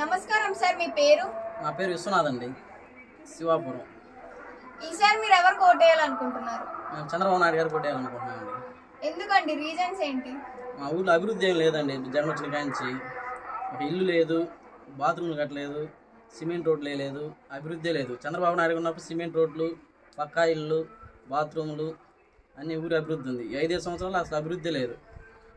నమస్కారం సార్, మీ పేరు? నా పేరు విశ్వనాథ్ అండి, శివాపురం. ఈసారి మీరు ఎవరు కోటేయాలనుకుంటున్నారు? మేము చంద్రబాబు నాయుడు గారు కోటేయాలనుకుంటున్నామండి. ఎందుకండి, రీజన్స్ ఏంటి? మా ఊళ్ళో అభివృద్ధి ఏం లేదండి. జగన్ వచ్చిన కాంచి ఒక ఇల్లు లేదు, బాత్రూమ్లు కట్టలేదు, సిమెంట్ రోడ్లు లేదు, అభివృద్ధి లేదు. చంద్రబాబు నాయుడు ఉన్నప్పుడు సిమెంట్ రోడ్లు, పక్కా ఇళ్ళు, బాత్రూములు అన్ని ఊరి అభివృద్ధి ఉంది. 5 సంవత్సరాలు అసలు అభివృద్ధి లేదు.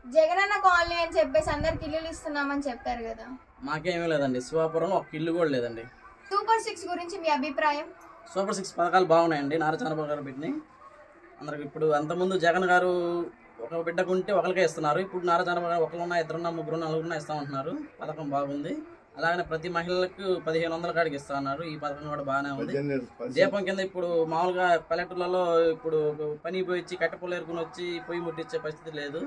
జగనన్న కాలనీ అని చెప్పేసి అందరికి ఇల్లులు ఇస్తున్నామని చెప్పారు కదా. మాకేమీ లేదండి. శివాపురంలో ఒక ఇల్లు కూడా లేదండి. సూపర్ 6 గురించి మీ అభిప్రాయం? సూపర్ 6 పథకాలు బాగున్నాయండి. నారా చంద్రబాబు గారు పెట్టినాయి అందరికి. ఇప్పుడు అంతకుముందు జగన్ గారు ఒక బిడ్డకుంటే ఒకరికే ఇస్తున్నారు. ఇప్పుడు నారా చంద్రబాబు గారు ఒకరున్నా, ఇద్దరున్నా, ముగ్గురున్నా, నలుగురున్నా ఇస్తామంటున్నారు. పథకం బాగుంది. అలాగనే ప్రతి మహిళలకు 1500 కాడికి ఇస్తా అన్నారు. ఈ పథకం కూడా బాగానే ఉంది. దీపం కింద ఇప్పుడు మామూలుగా పల్లెటూళ్ళలో ఇప్పుడు పని పోయి వచ్చి కట్టెపొల్లు ఏరుకుని వచ్చి పొయ్యి ముట్టించే పరిస్థితి లేదు.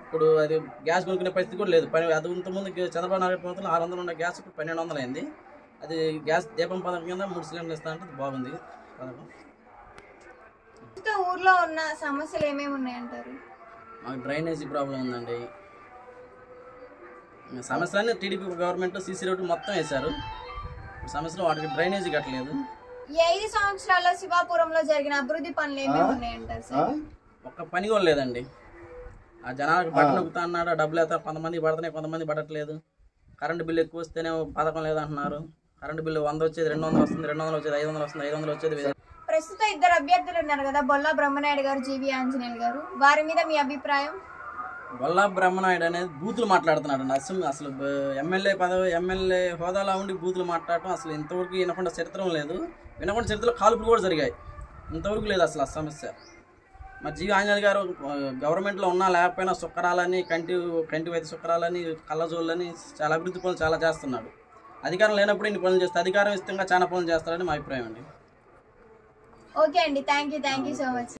ఇప్పుడు అది గ్యాస్ కొనుక్కునే పరిస్థితి కూడా లేదు. అది ఇంతకుముందు చంద్రబాబు నాయుడు ప్రభుత్వంలో 600 ఉన్న గ్యాస్ ఇప్పుడు 1200 అయింది. అది గ్యాస్ దీపం పథకం కింద 3 సిలిండర్లు ఇస్తా అంటే బాగుంది పథకం. ఊర్లో ఉన్న సమస్యలు ఏమేమి ఉన్నాయంటారు? మాకు డ్రైనేజీ ప్రాబ్లం ఉందండి. సమస్యలన్నీ టీడీపీ గవర్నమెంట్ సీసీ రోడ్లు మొత్తం వేశారు. సమస్యలు వాటికి డ్రైనేజీ కట్టలేదు. ఈ 5 సంవత్సరాల్లో శివాపురంలో జరిగిన అభివృద్ధి పనులు ఏమేమి ఉన్నాయంటారు సార్? ఒక్క పని కూడా లేదండి. ఆ జనాలకు బట్ట నొక్కుతా అన్నాడు, డబ్బులు అయితే కొంతమంది పడుతున్నాయి, కొంతమంది పడట్లేదు. కరెంటు బిల్లు ఎక్కువ వస్తేనే పథకం లేదంటున్నారు. కరెంటు బిల్లు 100 వచ్చేది 200 వస్తుంది, 200 వచ్చేది 500 వస్తుంది, 500 వచ్చేది. ప్రస్తుతం 2 అభ్యర్థులు ఉన్నారు కదా, బొల్లా బ్రహ్మనాయుడు గారు, జీవి ఆంజనేయులు గారు. వారి మీద మీ అభిప్రాయం? బొల్లా బ్రహ్మనాయుడు అనేది బూతులు మాట్లాడుతున్నాడు. అసలు ఎమ్మెల్యే పదవి, ఎమ్మెల్యే హోదాలో ఉండి బూతులు మాట్లాడటం అసలు ఇంతవరకు వినకుండా చరిత్రం లేదు. వినకుండా చరిత్రలో కాల్పులు కూడా జరిగాయి. ఇంతవరకు లేదు అసలు ఆ సమస్య. మరి జీవి ఆంజనేయులు గారు గవర్నమెంట్లో ఉన్నా లేకపోయినా సుక్కరాలని, కంటి వైద్య సుక్కరాలని, కళ్ళజోళ్ళని చాలా అభివృద్ధి పనులు చాలా చేస్తున్నాడు. అధికారం లేనప్పుడు ఇన్ని పనులు చేస్తే, అధికారం ఇష్టంగా చాలా పనులు చేస్తారని మా అభిప్రాయం అండి. ఓకే అండి, థ్యాంక్ యూ సో మచ్.